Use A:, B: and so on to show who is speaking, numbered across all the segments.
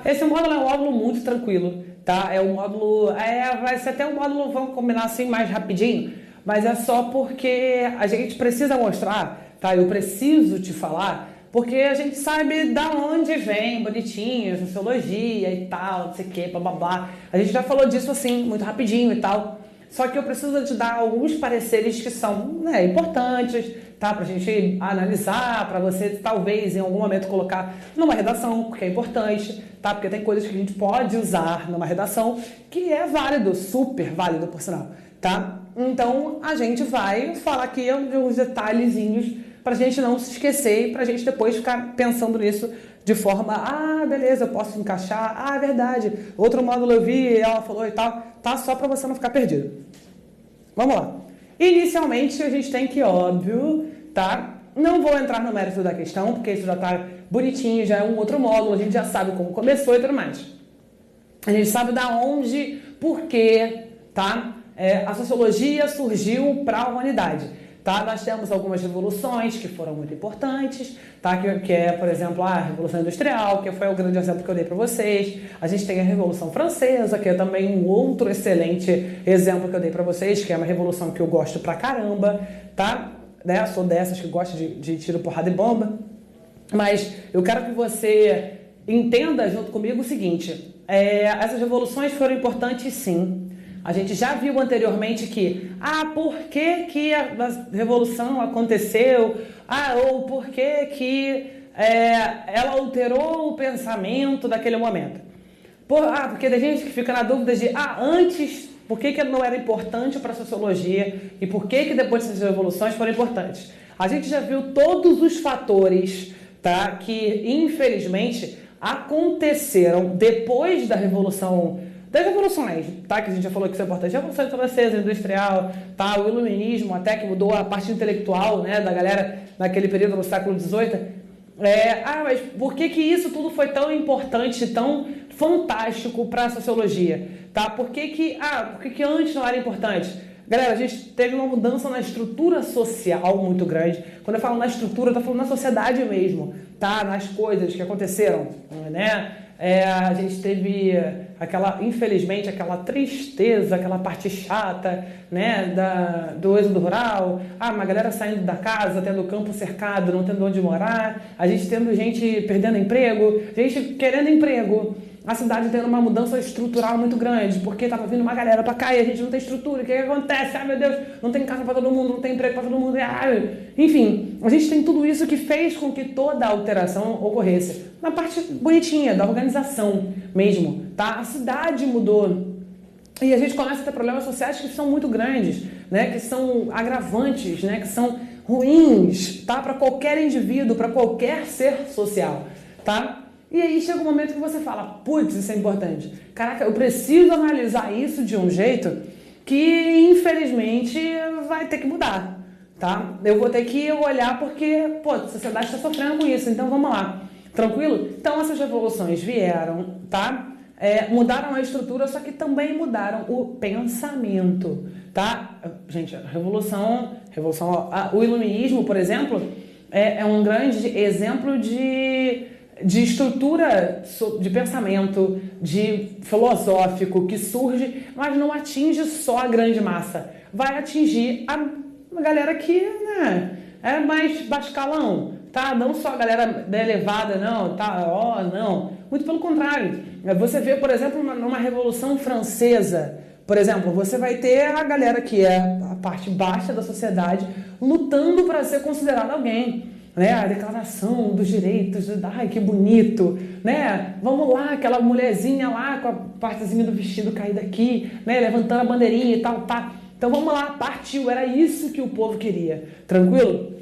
A: Esse módulo é um módulo muito tranquilo, tá? É um módulo, vai ser até um módulo, vamos combinar assim mais rapidinho, mas é só porque a gente precisa mostrar, tá? Eu preciso te falar, porque a gente sabe da onde vem, bonitinho, sociologia e tal, não sei o que, blá blá blá. A gente já falou disso assim, muito rapidinho e tal. Só que eu preciso te dar alguns pareceres que são, né, importantes, tá? Pra gente analisar, para você talvez em algum momento colocar numa redação, porque é importante, tá? Porque tem coisas que a gente pode usar numa redação que é válido, super válido por sinal, tá? Então a gente vai falar aqui de uns detalhezinhos pra gente não se esquecer e pra gente depois ficar pensando nisso de forma, beleza, eu posso encaixar, é verdade, outro módulo eu vi, ela falou e tal, tá? Só para você não ficar perdido. Vamos lá. Inicialmente, a gente tem que, óbvio, tá? Não vou entrar no mérito da questão, porque isso já tá bonitinho, já é um outro módulo, a gente já sabe como começou e tudo mais. A gente sabe da onde, por quê, tá? A sociologia surgiu para a humanidade. Tá? Nós temos algumas revoluções que foram muito importantes, tá? que é, por exemplo, a Revolução Industrial, que foi o grande exemplo que eu dei para vocês. A gente tem a Revolução Francesa, que é também um outro excelente exemplo que eu dei para vocês, que é uma revolução que eu gosto pra caramba, tá? Né? Sou dessas que gostam de tiro, porrada e bomba. Mas eu quero que você entenda junto comigo o seguinte, essas revoluções foram importantes sim. A gente já viu anteriormente que, por que a revolução aconteceu? Ou por que ela alterou o pensamento daquele momento? Porque tem gente que fica na dúvida de, antes, por que não era importante para a sociologia e por que depois dessas revoluções foram importantes? A gente já viu todos os fatores, tá, que infelizmente aconteceram depois das revoluções, tá? Que a gente já falou que isso é importante. A Revolução Francesa, Industrial, tá? O Iluminismo, até que mudou a parte intelectual, né, da galera naquele período no século XVIII. Mas por que isso tudo foi tão importante, tão fantástico para a sociologia? Tá? Por que antes não era importante? Galera, a gente teve uma mudança na estrutura social muito grande. Quando eu falo na estrutura, eu tô falando na sociedade mesmo, tá? Nas coisas que aconteceram, né? A gente teve infelizmente, aquela tristeza, aquela parte chata, né, do êxodo rural, uma galera saindo da casa, tendo o campo cercado, não tendo onde morar, a gente tendo gente perdendo emprego, gente querendo emprego, a cidade tendo uma mudança estrutural muito grande, porque estava vindo uma galera para cá e a gente não tem estrutura, o que acontece? Meu Deus, não tem casa para todo mundo, não tem emprego para todo mundo, enfim, a gente tem tudo isso que fez com que toda a alteração ocorresse, na parte bonitinha, da organização mesmo, tá? A cidade mudou e a gente começa a ter problemas sociais que são muito grandes, né? Que são agravantes, né? Que são ruins, tá? Para qualquer indivíduo, para qualquer ser social, tá? E aí chega um momento que você fala, putz, isso é importante. Caraca, eu preciso analisar isso de um jeito que, infelizmente, vai ter que mudar, tá? Eu vou ter que olhar porque, a sociedade está sofrendo com isso, então vamos lá. Tranquilo? Então essas revoluções vieram, tá? Mudaram a estrutura, só que também mudaram o pensamento, tá? Gente, o iluminismo, por exemplo, é um grande exemplo de estrutura de pensamento, de filosófico que surge, mas não atinge só a grande massa, vai atingir a galera que, né, é mais bascalão, tá? Não só a galera da elevada, não, tá? Não. Muito pelo contrário. Você vê, por exemplo, numa Revolução Francesa, por exemplo, você vai ter a galera que é a parte baixa da sociedade lutando para ser considerada alguém, né? A declaração dos direitos, que bonito, né? Vamos lá, aquela mulherzinha lá com a partezinha do vestido caída aqui, né? Levantando a bandeirinha e tal, tá? Então vamos lá, partiu, era isso que o povo queria, tranquilo?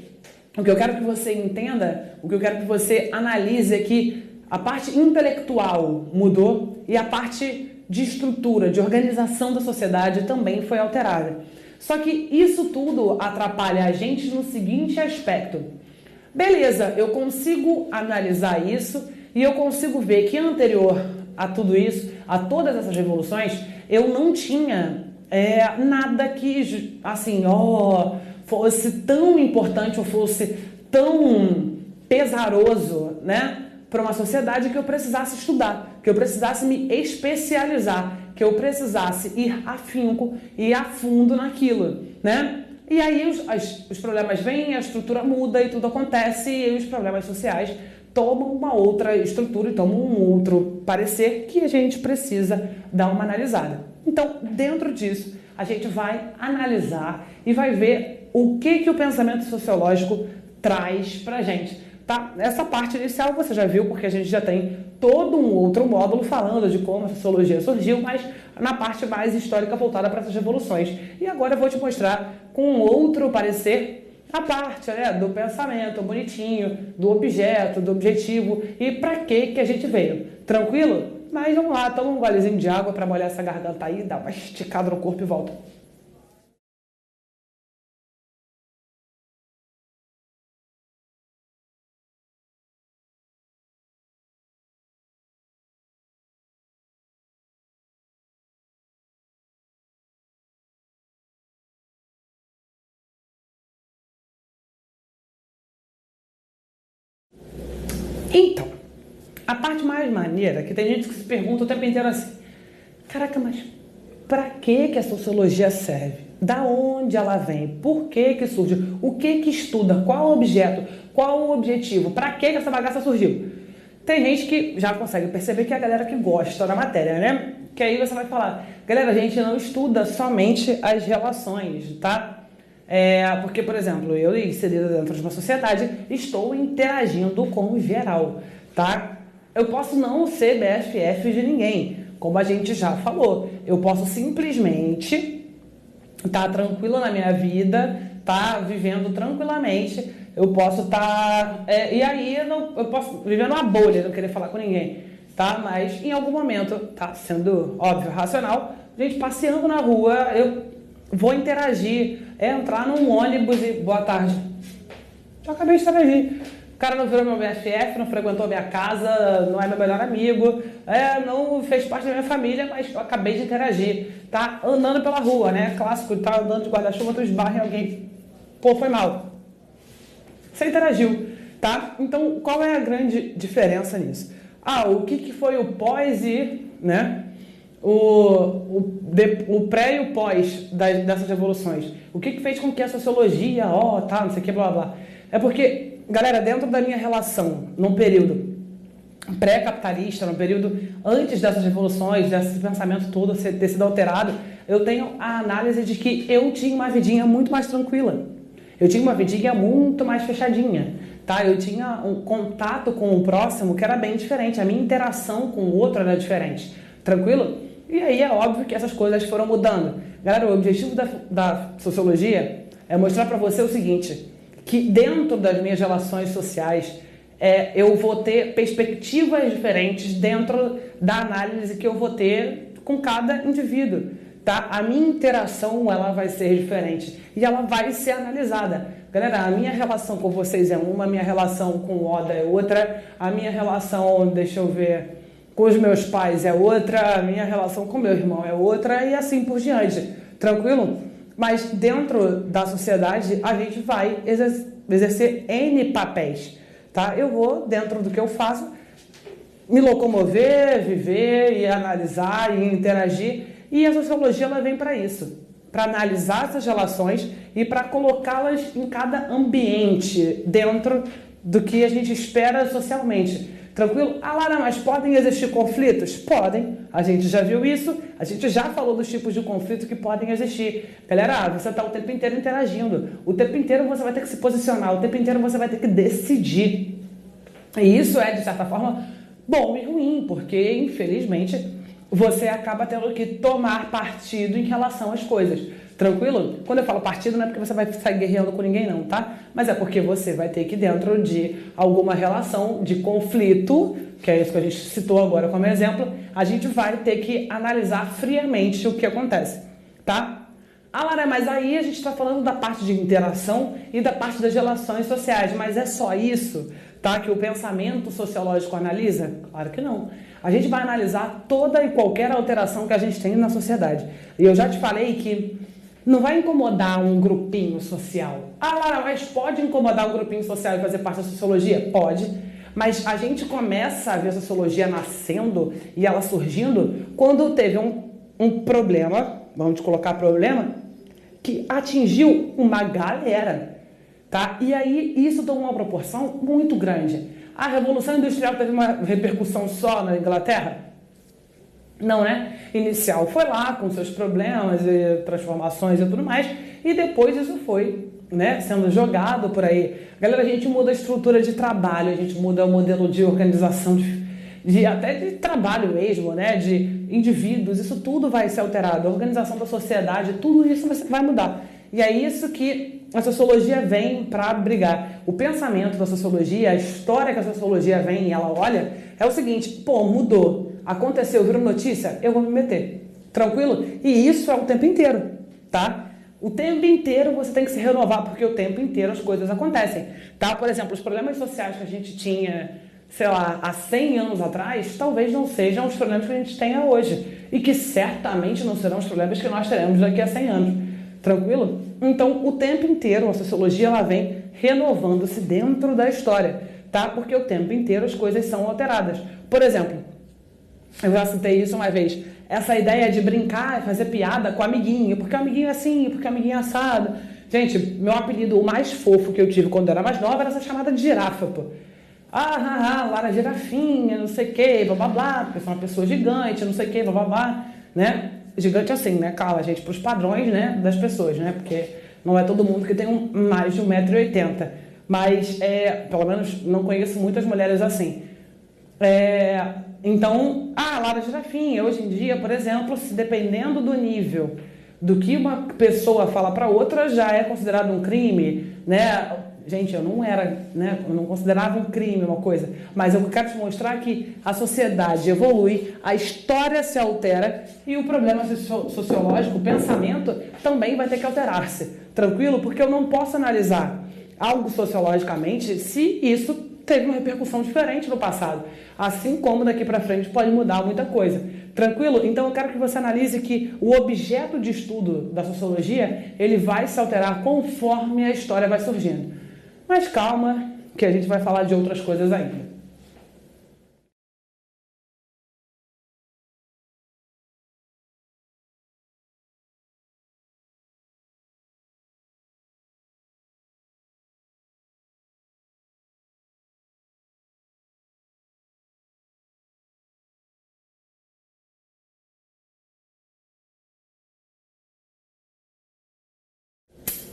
A: O que eu quero que você entenda, o que eu quero que você analise é que a parte intelectual mudou e a parte de estrutura, de organização da sociedade também foi alterada. Só que isso tudo atrapalha a gente no seguinte aspecto. Beleza, eu consigo analisar isso e eu consigo ver que anterior a tudo isso, a todas essas revoluções, eu não tinha nada que, assim, fosse tão importante ou fosse tão pesaroso, né, para uma sociedade que eu precisasse estudar, que eu precisasse me especializar, que eu precisasse ir afinco e a fundo naquilo, né? E aí os problemas vêm, a estrutura muda e tudo acontece, e os problemas sociais tomam uma outra estrutura e tomam um outro parecer que a gente precisa dar uma analisada. Então, dentro disso, a gente vai analisar e vai ver o que o pensamento sociológico traz pra gente. Tá? Essa parte inicial você já viu, porque a gente já tem todo um outro módulo falando de como a sociologia surgiu, mas na parte mais histórica voltada para essas revoluções. E agora eu vou te mostrar com outro parecer a parte, né, do pensamento bonitinho, do objeto, do objetivo e para que a gente veio. Tranquilo? Mas vamos lá, toma um golezinho de água para molhar essa garganta aí, dá uma esticada no corpo e volta. Então, a parte mais maneira, que tem gente que se pergunta o tempo inteiro assim, caraca, mas para que a sociologia serve? Da onde ela vem? Por que surge? O que estuda? Qual o objeto? Qual o objetivo? Para que essa bagaça surgiu? Tem gente que já consegue perceber que é a galera que gosta da matéria, né? Que aí você vai falar, galera, a gente não estuda somente as relações, tá? Porque, por exemplo, eu inserida dentro de uma sociedade, estou interagindo com o geral, tá? Eu posso não ser BFF de ninguém, como a gente já falou. Eu posso simplesmente estar tranquila na minha vida, estar vivendo tranquilamente. Eu posso estar... e aí eu posso viver numa bolha, não querer falar com ninguém, tá? Mas em algum momento, tá sendo óbvio, racional, a gente passeando na rua, eu vou interagir, entrar num ônibus e boa tarde. Eu acabei de interagir. O cara não virou meu BFF, não frequentou minha casa, não é meu melhor amigo, não fez parte da minha família, mas eu acabei de interagir. Tá andando pela rua, né? Clássico, tá andando de guarda-chuva, tu esbarra em alguém. Pô, foi mal. Você interagiu, tá? Então, qual é a grande diferença nisso? O que foi o pós e, né? O pré e o pós dessas revoluções. O que fez com que a sociologia, não sei o que, blá, blá. É porque, galera, dentro da minha relação, num período pré-capitalista, num período antes dessas revoluções, desse pensamento todo ter sido alterado, eu tenho a análise de que eu tinha uma vidinha muito mais tranquila. Eu tinha uma vidinha muito mais fechadinha, tá? Eu tinha um contato com o próximo que era bem diferente. A minha interação com o outro era diferente. Tranquilo? E aí é óbvio que essas coisas foram mudando. Galera, o objetivo da sociologia é mostrar para você o seguinte, que dentro das minhas relações sociais, eu vou ter perspectivas diferentes dentro da análise que eu vou ter com cada indivíduo, tá? A minha interação, ela vai ser diferente e ela vai ser analisada. Galera, a minha relação com vocês é uma, a minha relação com o Oda é outra, a minha relação, deixa eu ver, com os meus pais é outra, a minha relação com meu irmão é outra e assim por diante. Tranquilo? Mas dentro da sociedade a gente vai exercer N papéis, tá? Eu vou, dentro do que eu faço, me locomover, viver e analisar e interagir. E a sociologia ela vem para isso, para analisar essas relações e para colocá-las em cada ambiente dentro do que a gente espera socialmente. Tranquilo? Lara, mas podem existir conflitos? Podem. A gente já viu isso, a gente já falou dos tipos de conflito que podem existir. Galera, você está o tempo inteiro interagindo. O tempo inteiro você vai ter que se posicionar, o tempo inteiro você vai ter que decidir. E isso é, de certa forma, bom e ruim, porque, infelizmente, você acaba tendo que tomar partido em relação às coisas. Tranquilo? Quando eu falo partido, não é porque você vai sair guerreando com ninguém, não, tá? Mas é porque você vai ter que, dentro de alguma relação de conflito, que é isso que a gente citou agora como exemplo, a gente vai ter que analisar friamente o que acontece, tá? Lara, mas aí a gente está falando da parte de interação e da parte das relações sociais, mas é só isso, tá? Que o pensamento sociológico analisa? Claro que não. A gente vai analisar toda e qualquer alteração que a gente tem na sociedade. E eu já te falei que não vai incomodar um grupinho social. Lara, mas pode incomodar um grupinho social e fazer parte da sociologia? Pode. Mas a gente começa a ver a sociologia nascendo e ela surgindo quando teve um problema, vamos colocar problema, que atingiu uma galera, tá? E aí isso tomou uma proporção muito grande. A Revolução Industrial teve uma repercussão só na Inglaterra? Não, né? Inicial foi lá com seus problemas e transformações e tudo mais, e depois isso foi, né, sendo jogado por aí. Galera, a gente muda a estrutura de trabalho, a gente muda o modelo de organização, até de trabalho mesmo, né, de indivíduos, isso tudo vai ser alterado, a organização da sociedade, tudo isso vai mudar. E é isso que a sociologia vem para brigar. O pensamento da sociologia, a história que a sociologia vem e ela olha, é o seguinte: pô, mudou, aconteceu, virou notícia, eu vou me meter. Tranquilo? E isso é o tempo inteiro, tá? O tempo inteiro você tem que se renovar, porque o tempo inteiro as coisas acontecem, tá? Por exemplo, os problemas sociais que a gente tinha, sei lá, há 100 anos atrás, talvez não sejam os problemas que a gente tenha hoje. E que certamente não serão os problemas que nós teremos daqui a 100 anos. Tranquilo? Então, o tempo inteiro, a sociologia ela vem renovando-se dentro da história, tá? Porque o tempo inteiro as coisas são alteradas. Por exemplo, eu já citei isso uma vez, essa ideia de brincar e fazer piada com o amiguinho, porque o amiguinho é assim, porque o amiguinho é assado. Gente, meu apelido, o mais fofo que eu tive quando eu era mais nova, era essa chamada de girafa, pô. Lara girafinha, não sei o que, blá blá blá, porque eu sou uma pessoa gigante, não sei o que, blá blá blá, né? Gigante assim, né? Cala, gente, para os padrões, né, das pessoas, né? Porque não é todo mundo que tem mais de 1,80 m. Mas, pelo menos, não conheço muitas mulheres assim. Então, Lara girafinha, hoje em dia, por exemplo, se dependendo do nível do que uma pessoa fala para outra, já é considerado um crime, né? Gente, eu não era, né? Eu não considerava um crime uma coisa, mas eu quero te mostrar que a sociedade evolui, a história se altera e o problema sociológico, o pensamento, também vai ter que alterar-se. Tranquilo? Porque eu não posso analisar algo sociologicamente se isso teve uma repercussão diferente no passado. Assim como daqui para frente pode mudar muita coisa. Tranquilo? Então eu quero que você analise que o objeto de estudo da sociologia, ele vai se alterar conforme a história vai surgindo. Mas calma, que a gente vai falar de outras coisas ainda.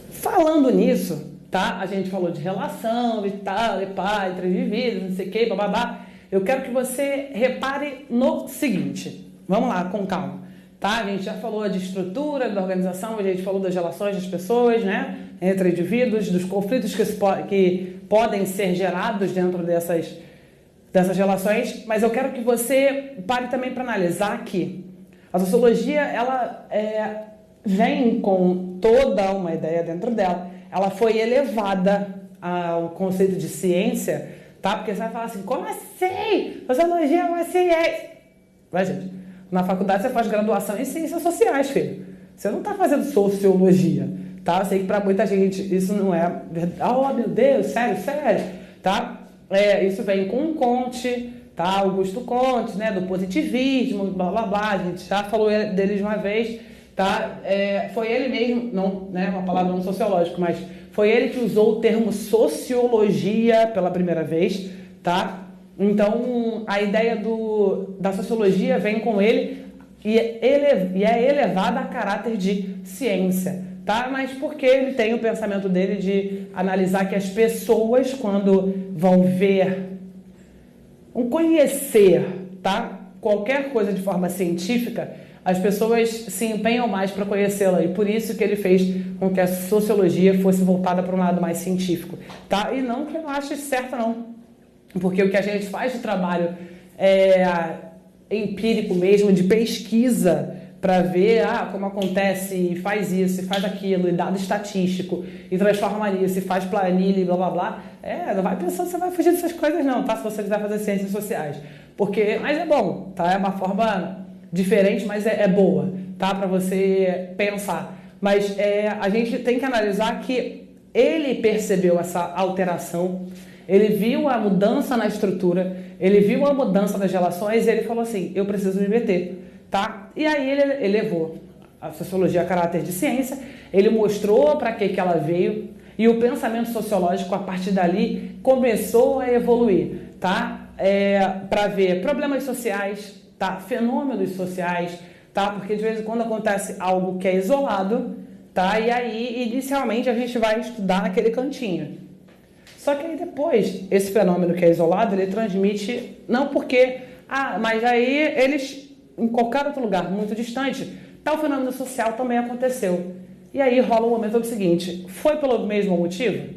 A: Falando nisso, tá? A gente falou de relação e tal, e pá, entre indivíduos, não sei o que, bababá. Eu quero que você repare no seguinte. Vamos lá, com calma. Tá? A gente já falou de estrutura, da organização, a gente falou das relações das pessoas, né? Entre indivíduos, dos conflitos que podem ser gerados dentro dessas relações. Mas eu quero que você pare também para analisar que a sociologia, ela vem com toda uma ideia dentro dela. Ela foi elevada ao conceito de ciência, tá? Porque você vai falar assim, como assim? Sociologia é uma ciência. Vai, gente. Na faculdade você faz graduação em ciências sociais, filho. Você não está fazendo sociologia, tá? Eu sei que para muita gente isso não é verdade. Oh, meu Deus, sério, tá? Isso vem com Comte, tá? Augusto Comte, né? Do positivismo, blá, blá, blá. A gente já falou dele de uma vez. Tá? Foi ele mesmo, não, né, uma palavra não sociológica, mas foi ele que usou o termo sociologia pela primeira vez, tá? Então, a ideia da sociologia vem com ele e é elevada a caráter de ciência, tá? Mas porque ele tem o pensamento dele de analisar que as pessoas, quando vão conhecer, tá? Qualquer coisa de forma científica, as pessoas se empenham mais para conhecê-la e por isso que ele fez com que a sociologia fosse voltada para um lado mais científico, tá? E não que eu ache certo, não. Porque o que a gente faz de trabalho empírico mesmo, de pesquisa, para ver como acontece, e faz isso, e faz aquilo, e dado estatístico, e transforma nisso, e faz planilha, e blá, blá, blá. Não vai pensando que você vai fugir dessas coisas, não, tá? Se você quiser fazer ciências sociais. Mas é bom, tá? É uma forma diferente, mas é boa, tá? Para você pensar. Mas a gente tem que analisar que ele percebeu essa alteração, Ele viu a mudança na estrutura, ele viu a mudança nas relações e ele falou assim, eu preciso me meter, tá? E aí ele levou a sociologia a caráter de ciência, ele mostrou para que ela veio e o pensamento sociológico, a partir dali, começou a evoluir, tá? Para ver problemas sociais, tá? Fenômenos sociais, tá? Porque de vez em quando acontece algo que é isolado, tá? E aí, inicialmente, a gente vai estudar naquele cantinho. Só que aí depois, esse fenômeno que é isolado, ele transmite, não porque, mas aí eles, em qualquer outro lugar muito distante, tal fenômeno social também aconteceu. E aí rola o momento do seguinte, foi pelo mesmo motivo?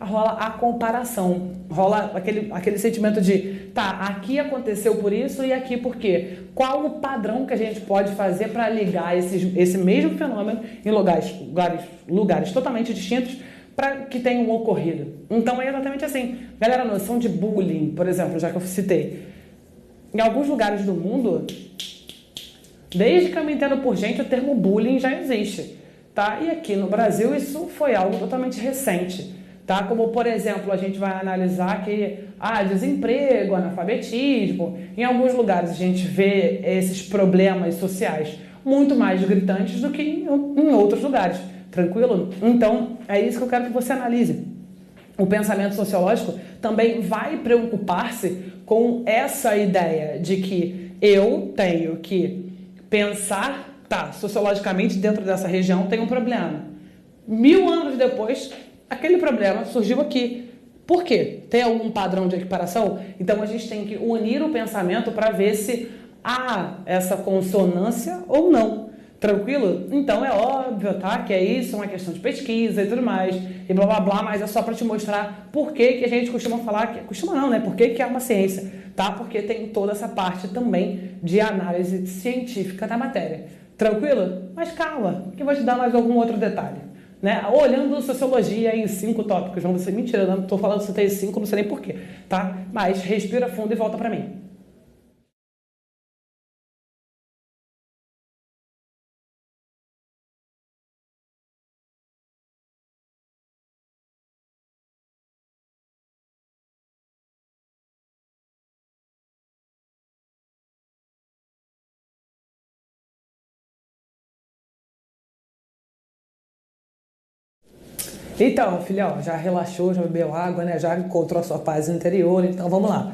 A: Rola a comparação, rola aquele sentimento de, tá, aqui aconteceu por isso e aqui por quê? Qual o padrão que a gente pode fazer para ligar esse mesmo fenômeno em lugares totalmente distintos para que tenham ocorrido? Então é exatamente assim. Galera, a noção de bullying, por exemplo, já que eu citei, em alguns lugares do mundo, desde que eu me entendo por gente, o termo bullying já existe, tá? E aqui no Brasil isso foi algo totalmente recente. Tá? Como, por exemplo, a gente vai analisar que desemprego, analfabetismo, em alguns lugares a gente vê esses problemas sociais muito mais gritantes do que em outros lugares, tranquilo? Então, é isso que eu quero que você analise. O pensamento sociológico também vai preocupar-se com essa ideia de que eu tenho que pensar, sociologicamente dentro dessa região tem um problema. 1000 anos depois, aquele problema surgiu aqui. Por quê? Tem algum padrão de equiparação? Então a gente tem que unir o pensamento para ver se há essa consonância ou não. Tranquilo? Então é óbvio, tá? Que é isso, é uma questão de pesquisa e tudo mais, e blá blá blá, mas é só para te mostrar por que a gente costuma falar que. Costuma não, né? Por que é uma ciência, tá? Porque tem toda essa parte também de análise científica da matéria. Tranquilo? Mas calma, que eu vou te dar mais algum outro detalhe. Né? Olhando sociologia em 5 tópicos, vamos dizer, mentira, não estou falando se tem 5, não sei nem porquê, tá? Mas respira fundo e volta para mim. Então, filhão, já relaxou, já bebeu água, né? Já encontrou a sua paz interior, então vamos lá.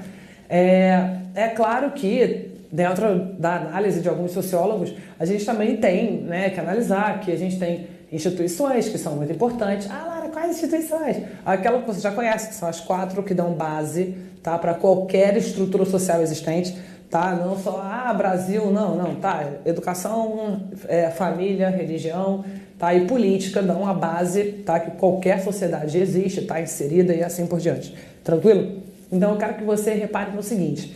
A: É claro que dentro da análise de alguns sociólogos, a gente também tem, né, que analisar que a gente tem instituições que são muito importantes. Lara, quais instituições? Aquela que você já conhece, que são as 4 que dão base, tá, para qualquer estrutura social existente, tá? Não só, Brasil, não, tá? Educação, família, religião, tá? E política dão a base, tá? Que qualquer sociedade existe, tá? Inserida e assim por diante. Tranquilo? Então eu quero que você repare no seguinte,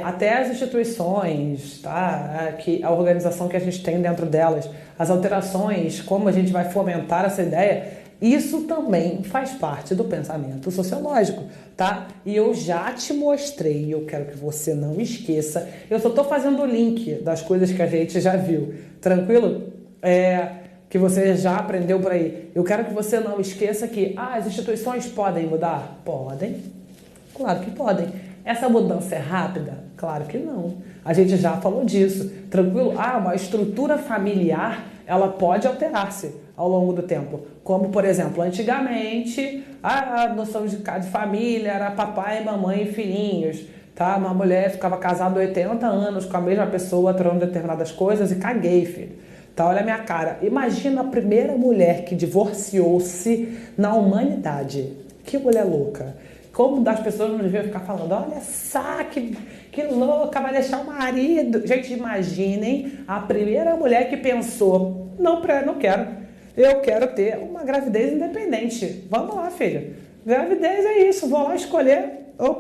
A: até as instituições, tá? A organização que a gente tem dentro delas, as alterações, como a gente vai fomentar essa ideia, isso também faz parte do pensamento sociológico, tá? E eu já te mostrei, eu quero que você não esqueça, eu só estou fazendo o link das coisas que a gente já viu, tranquilo? Que você já aprendeu por aí. Eu quero que você não esqueça que as instituições podem mudar? Podem. Claro que podem. Essa mudança é rápida? Claro que não. A gente já falou disso. Tranquilo? Uma estrutura familiar, ela pode alterar-se ao longo do tempo. Como, por exemplo, antigamente, a noção de família era papai, mamãe e filhinhos. Tá? Uma mulher ficava casada 80 anos com a mesma pessoa, atuando determinadas coisas e caguei, filho. Tá, olha a minha cara. Imagina a primeira mulher que divorciou-se na humanidade. Que mulher louca. Como as pessoas não deviam ficar falando, olha só, que louca, vai deixar o marido. Gente, imaginem a primeira mulher que pensou, não quero, eu quero ter uma gravidez independente. Vamos lá, filha. Gravidez é isso, vou lá escolher o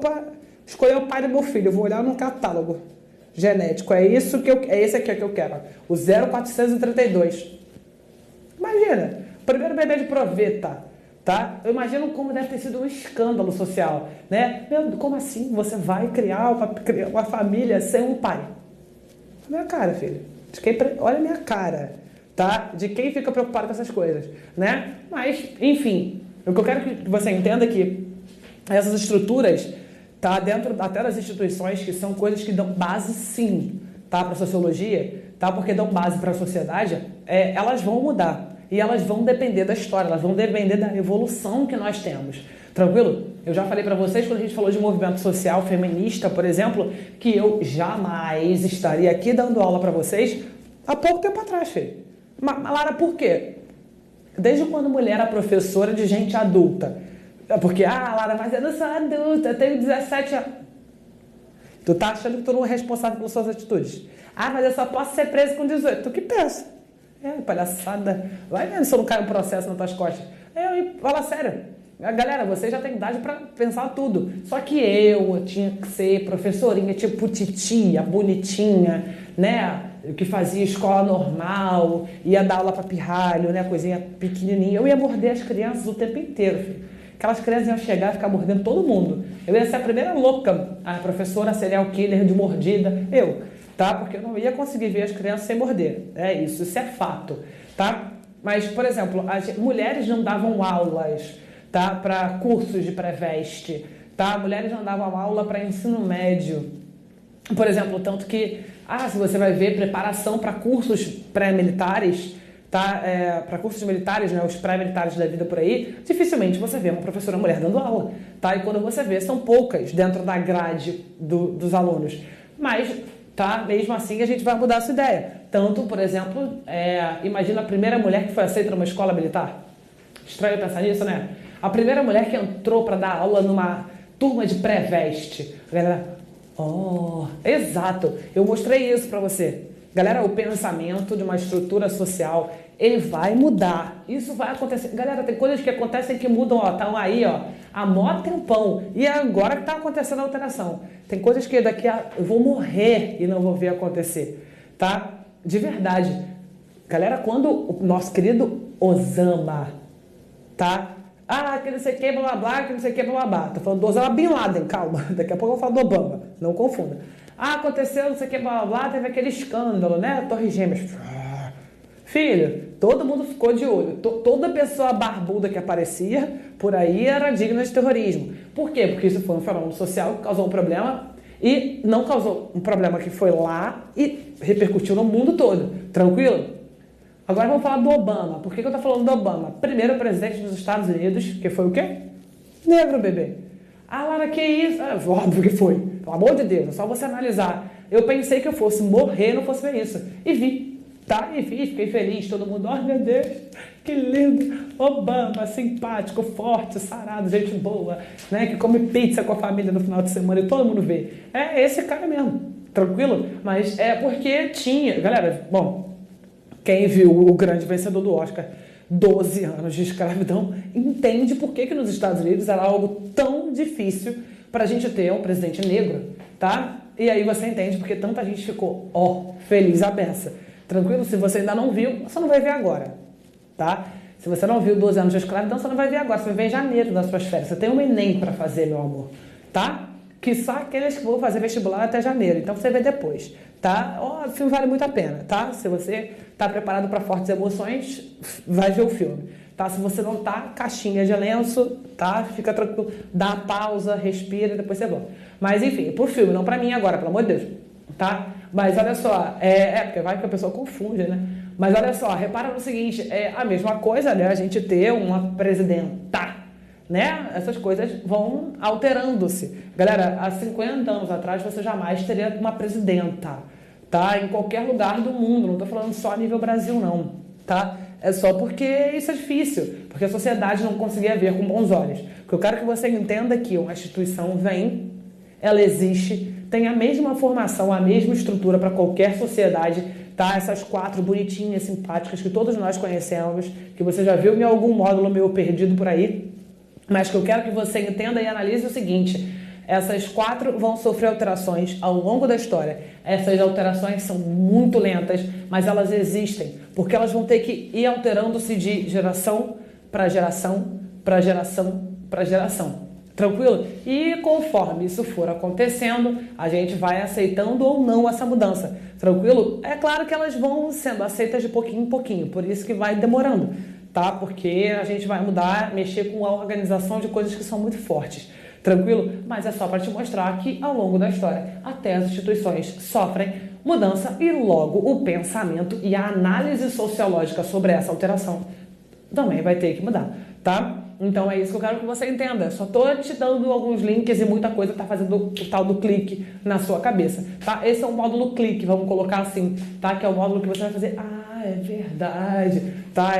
A: pai do meu filho, vou olhar no catálogo genético, é esse aqui que eu quero, o 0432. Imagina, primeiro bebê de proveta. Tá? Eu imagino como deve ter sido um escândalo social, né? Como assim você vai criar uma família sem um pai? Olha a minha cara, filho. Olha a minha cara, tá? De quem fica preocupado com essas coisas, né? Mas, enfim, o que eu quero que você entenda é que essas estruturas, tá, dentro até das instituições, que são coisas que dão base, sim, tá, para a sociologia, tá, porque dão base para a sociedade, elas vão mudar e elas vão depender da história, elas vão depender da evolução que nós temos. Tranquilo? Eu já falei para vocês, quando a gente falou de movimento social feminista, por exemplo, que eu jamais estaria aqui dando aula para vocês há pouco tempo atrás, filho. Mas, Lara, por quê? Desde quando mulher era professora de gente adulta? Porque, Lara, mas eu não sou adulta, eu tenho 17 anos. Tu tá achando que tu não é responsável pelas suas atitudes. Mas eu só posso ser preso com 18. Tu que pensa? Palhaçada. Vai vendo se eu não caio um processo nas tuas costas. Fala sério. Galera, você já tem idade pra pensar tudo. Só que eu tinha que ser professorinha, tipo titia, bonitinha, né? Que fazia escola normal, ia dar aula pra pirralho, né? Coisinha pequenininha. Eu ia morder as crianças o tempo inteiro, filho. Aquelas crianças iam chegar e ficar mordendo todo mundo. Eu ia ser a primeira louca, a professora serial killer de mordida. Tá? Porque eu não ia conseguir ver as crianças sem morder. Isso é fato, tá? Mas, por exemplo, as mulheres não davam aulas, tá, para cursos de pré-veste, tá? Mulheres não davam aula para ensino médio. Por exemplo, tanto que, se você vai ver preparação para cursos pré-militares, tá? Para cursos militares, né, os pré-militares da vida por aí, dificilmente você vê uma professora mulher dando aula, tá? E quando você vê, são poucas dentro da grade dos alunos. Mas, tá? Mesmo assim, a gente vai mudar essa ideia. Tanto, por exemplo, imagina a primeira mulher que foi aceita numa escola militar. Estranho pensar nisso, né? A primeira mulher que entrou para dar aula numa turma de pré-veste. Galera, exato. Eu mostrei isso para você. Galera, o pensamento de uma estrutura social, ele vai mudar. Isso vai acontecer. Galera, tem coisas que acontecem que mudam, estão aí, há mó tempão. E agora que está acontecendo a alteração. Tem coisas que eu vou morrer e não vou ver acontecer, tá? De verdade. Galera, quando o nosso querido Osama, tá? Que não sei o que, blá blá blá, que não sei o que, blá blá blá. Tô falando do Osama Bin Laden, calma. Daqui a pouco eu vou falar do Obama, não confunda. Aconteceu, não sei o que, blá blá blá, teve aquele escândalo, né? Torres Gêmeas. Filho, todo mundo ficou de olho. Toda pessoa barbuda que aparecia por aí era digna de terrorismo. Por quê? Porque isso foi um fenômeno social que causou um problema e não causou um problema que foi lá e repercutiu no mundo todo. Tranquilo? Agora vamos falar do Obama. Por que eu tô falando do Obama? Primeiro presidente dos Estados Unidos, que foi o quê? Negro, bebê. Lara, que isso? Óbvio que foi. Pelo amor de Deus, é só você analisar. Eu pensei que eu fosse morrer, não fosse ver isso. E vi, tá? E vi, fiquei feliz. Todo mundo, meu Deus, que lindo. Obama, simpático, forte, sarado, gente boa, né? Que come pizza com a família no final de semana e todo mundo vê. Esse cara mesmo, tranquilo? Mas porque tinha... Galera, bom... Quem viu o grande vencedor do Oscar, 12 anos de escravidão, entende por que nos Estados Unidos era algo tão difícil para a gente ter um presidente negro, tá? E aí você entende porque tanta gente ficou, feliz a beça. Tranquilo? Se você ainda não viu, você não vai ver agora, tá? Se você não viu 12 anos de escravidão, você não vai ver agora, você vai ver em janeiro das suas férias. Você tem um Enem para fazer, meu amor, tá? Que só aqueles que vão fazer vestibular até janeiro, então você vê depois, tá? O filme vale muito a pena, tá? Se você tá preparado para fortes emoções, vai ver o filme, tá? Se você não tá, caixinha de lenço, tá? Fica tranquilo, dá pausa, respira, depois você volta. Mas enfim, pro filme, não pra mim agora, pelo amor de Deus, tá? Mas olha só, porque vai que a pessoa confunde, né? Mas olha só, repara no seguinte, a mesma coisa, né? A gente ter uma presidenta, né? Essas coisas vão alterando-se. Galera, há 50 anos atrás você jamais teria uma presidenta, tá? Em qualquer lugar do mundo, não tô falando só a nível Brasil não, tá? É só porque isso é difícil, porque a sociedade não conseguia ver com bons olhos. Porque eu quero que você entenda que uma instituição vem, ela existe, tem a mesma formação, a mesma estrutura para qualquer sociedade, tá? Essas 4 bonitinhas, simpáticas que todos nós conhecemos, que você já viu em algum módulo meu perdido por aí, mas que eu quero que você entenda e analise o seguinte: essas 4 vão sofrer alterações ao longo da história. Essas alterações são muito lentas, mas elas existem, porque elas vão ter que ir alterando-se de geração para geração, para geração, para geração. Tranquilo? E conforme isso for acontecendo, a gente vai aceitando ou não essa mudança. Tranquilo? É claro que elas vão sendo aceitas de pouquinho em pouquinho, por isso que vai demorando, tá? Porque a gente vai mudar, mexer com a organização de coisas que são muito fortes, Tranquilo? Mas é só para te mostrar que ao longo da história até as instituições sofrem mudança e logo o pensamento e a análise sociológica sobre essa alteração também vai ter que mudar, tá? Então é isso que eu quero que você entenda. Só tô te dando alguns links e muita coisa tá fazendo o tal do clique na sua cabeça, tá? Esse é o módulo clique, vamos colocar assim, tá? Que é o módulo que você vai fazer, é verdade, tá?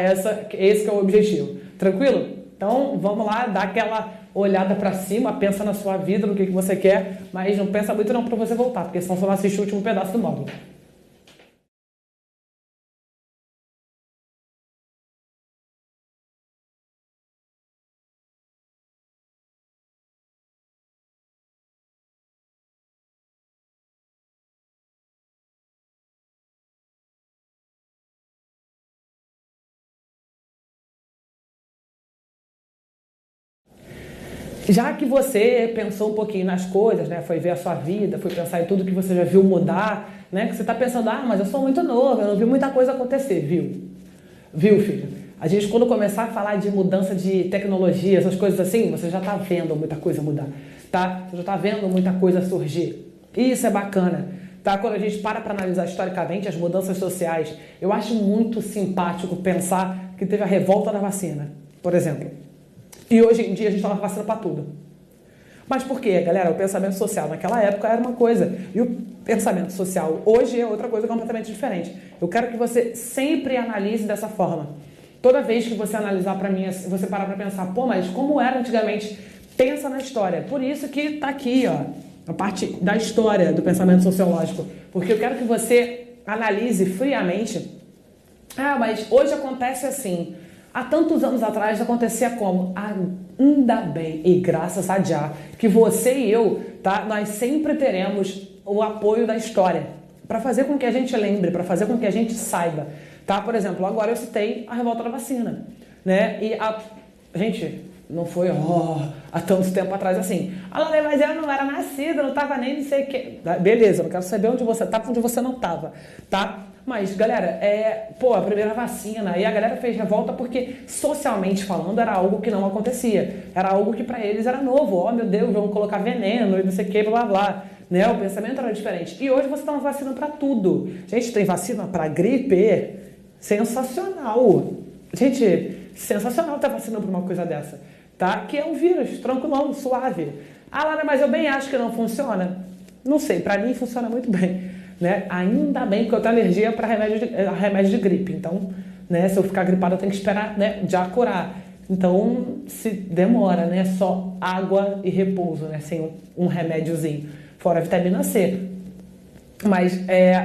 A: Esse que é o objetivo, tranquilo? Então vamos lá, dá aquela olhada pra cima, pensa na sua vida, no que você quer, mas não pensa muito não pra você voltar, porque senão você não assiste o último pedaço do módulo. Já que você pensou um pouquinho nas coisas, né, foi ver a sua vida, foi pensar em tudo que você já viu mudar, né, que você está pensando, mas eu sou muito novo, eu não vi muita coisa acontecer, viu? Viu, filho? A gente, quando começar a falar de mudança de tecnologia, essas coisas assim, você já está vendo muita coisa mudar, tá? Você já está vendo muita coisa surgir. Isso é bacana, tá? Quando a gente para analisar historicamente as mudanças sociais, eu acho muito simpático pensar que teve a revolta da vacina, por exemplo. E hoje em dia a gente toma vacina para tudo. Mas por quê, galera? O pensamento social naquela época era uma coisa e o pensamento social hoje é outra coisa completamente diferente. Eu quero que você sempre analise dessa forma. Toda vez que você analisar para mim, você parar para pensar, mas como era antigamente? Pensa na história. Por isso que tá aqui, ó, a parte da história do pensamento sociológico. Porque eu quero que você analise friamente. Mas hoje acontece assim. Há tantos anos atrás acontecia como? Ainda bem, e graças a Jah, que você e eu, tá? Nós sempre teremos o apoio da história para fazer com que a gente lembre, para fazer com que a gente saiba, tá? Por exemplo, agora eu citei a revolta da vacina, né? E gente, não foi há tanto tempo atrás assim. Mas eu não era nascida, não estava nem não sei o quê. Beleza, eu não quero saber onde você estava, onde você não estava, tá? Mas, galera, a primeira vacina, e a galera fez revolta porque, socialmente falando, era algo que não acontecia. Era algo que pra eles era novo. Meu Deus, vamos colocar veneno e não sei o que, blá, blá, blá. Né? O pensamento era diferente. E hoje você toma vacina pra tudo. Gente, tem vacina pra gripe. Sensacional. Gente, sensacional ter vacina pra uma coisa dessa. Tá? Que é um vírus, tranquilão, suave. Lara, mas eu bem acho que não funciona. Não sei, pra mim funciona muito bem. Né? Ainda bem que eu tenho alergia para remédio de gripe. Então, né, se eu ficar gripado, eu tenho que esperar, né, já curar. Então, se demora, né? Só água e repouso, né? Sem um remédiozinho. Fora a vitamina C. Mas,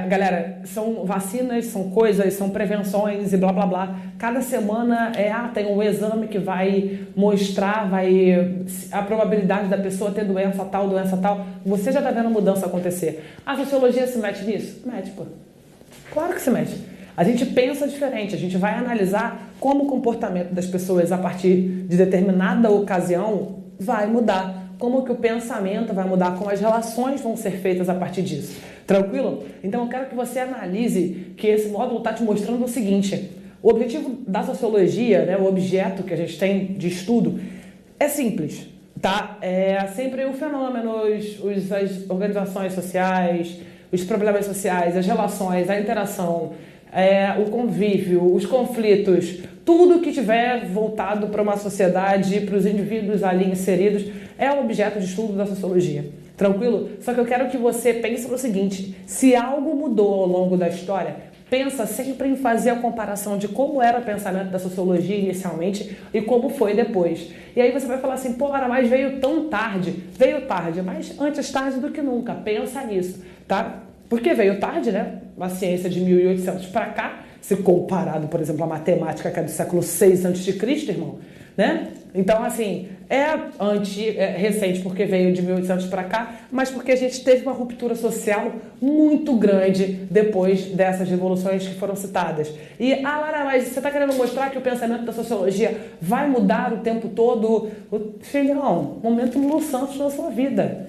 A: galera, são vacinas, são coisas, são prevenções e blá, blá, blá. Cada semana tem um exame que vai mostrar a probabilidade da pessoa ter doença tal. Você já está vendo a mudança acontecer. A sociologia se mete nisso? Mete, pô. Claro que se mete. A gente pensa diferente, a gente vai analisar como o comportamento das pessoas a partir de determinada ocasião vai mudar. Como que o pensamento vai mudar, como as relações vão ser feitas a partir disso. Tranquilo? Então eu quero que você analise que esse módulo está te mostrando o seguinte. O objetivo da sociologia, né, o objeto que a gente tem de estudo, é simples, tá? É sempre o fenômeno, as organizações sociais, os problemas sociais, as relações, a interação, o convívio, os conflitos, tudo que tiver voltado para uma sociedade, para os indivíduos ali inseridos, é o objeto de estudo da sociologia. Tranquilo? Só que eu quero que você pense no seguinte, se algo mudou ao longo da história, pensa sempre em fazer a comparação de como era o pensamento da sociologia inicialmente e como foi depois. E aí você vai falar assim, mas veio tão tarde. Veio tarde, mas antes tarde do que nunca. Pensa nisso, tá? Porque veio tarde, né? A ciência de 1800 para cá, se comparado, por exemplo, à matemática que é do século 6 a.C., irmão, né? Então, assim, recente porque veio de 1800 para cá, mas porque a gente teve uma ruptura social muito grande depois dessas revoluções que foram citadas. E, Lara, mas você está querendo mostrar que o pensamento da sociologia vai mudar o tempo todo? Filhão, momento Lulu Santos na sua vida.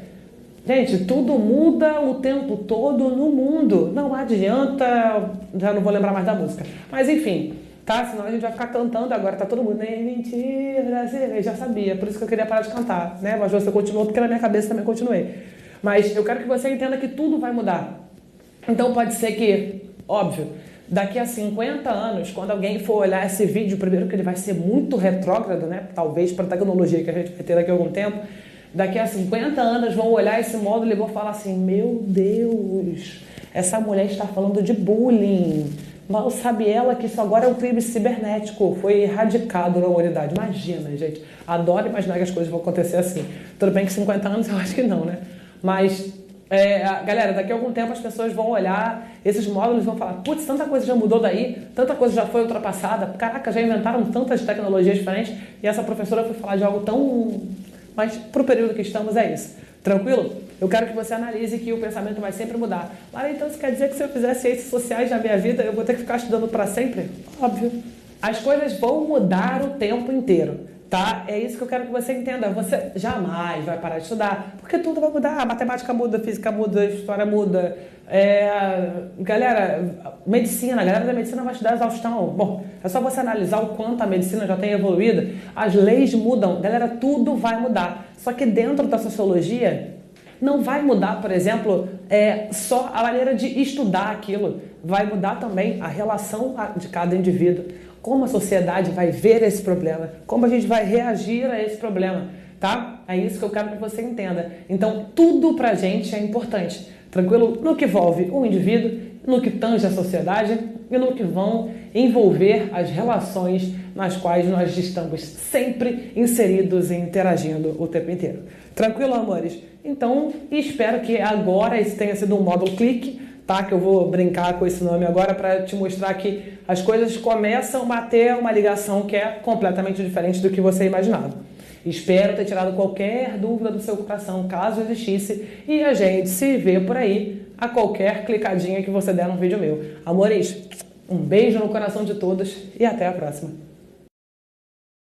A: Gente, tudo muda o tempo todo no mundo. Não adianta, já não vou lembrar mais da música. Mas, enfim, tá? Senão a gente vai ficar cantando agora, tá todo mundo, nem mentira, eu já sabia, por isso que eu queria parar de cantar, né? Mas você continuou, porque na minha cabeça também continuei. Mas eu quero que você entenda que tudo vai mudar. Então pode ser que, óbvio, daqui a 50 anos, quando alguém for olhar esse vídeo, primeiro que ele vai ser muito retrógrado, né? Talvez para a tecnologia que a gente vai ter daqui a algum tempo, daqui a 50 anos vão olhar esse módulo e vão falar assim, meu Deus, essa mulher está falando de bullying. Mal sabe ela que isso agora é um crime cibernético, foi erradicado na humanidade. Imagina, gente, adoro imaginar que as coisas vão acontecer assim. Tudo bem que 50 anos eu acho que não, né? Mas, galera, daqui a algum tempo as pessoas vão olhar esses módulos e vão falar, putz, tanta coisa já mudou daí, tanta coisa já foi ultrapassada, caraca, já inventaram tantas tecnologias diferentes e essa professora foi falar de algo tão... Mas pro período que estamos é isso. Tranquilo? Eu quero que você analise que o pensamento vai sempre mudar. Lara, então isso quer dizer que se eu fizer ciências sociais na minha vida, eu vou ter que ficar estudando para sempre? Óbvio. As coisas vão mudar o tempo inteiro, tá? É isso que eu quero que você entenda. Você jamais vai parar de estudar, porque tudo vai mudar. A matemática muda, a física muda, a história muda. Galera, medicina, a galera da medicina vai estudar exaustão. Bom, é só você analisar o quanto a medicina já tem evoluído. As leis mudam, galera, tudo vai mudar. Só que dentro da sociologia, não vai mudar, por exemplo, só a maneira de estudar aquilo. Vai mudar também a relação de cada indivíduo. Como a sociedade vai ver esse problema. Como a gente vai reagir a esse problema, tá? É isso que eu quero que você entenda. Então, tudo pra gente é importante. Tranquilo? No que envolve o indivíduo, no que tange a sociedade e no que vão envolver as relações nas quais nós estamos sempre inseridos e interagindo o tempo inteiro. Tranquilo, amores? Então, espero que agora esse tenha sido um módulo clique, tá? Que eu vou brincar com esse nome agora para te mostrar que as coisas começam a ter uma ligação que é completamente diferente do que você imaginava. Espero ter tirado qualquer dúvida do seu coração, caso existisse, e a gente se vê por aí a qualquer clicadinha que você der no vídeo meu. Amores, um beijo no coração de todos e até a próxima.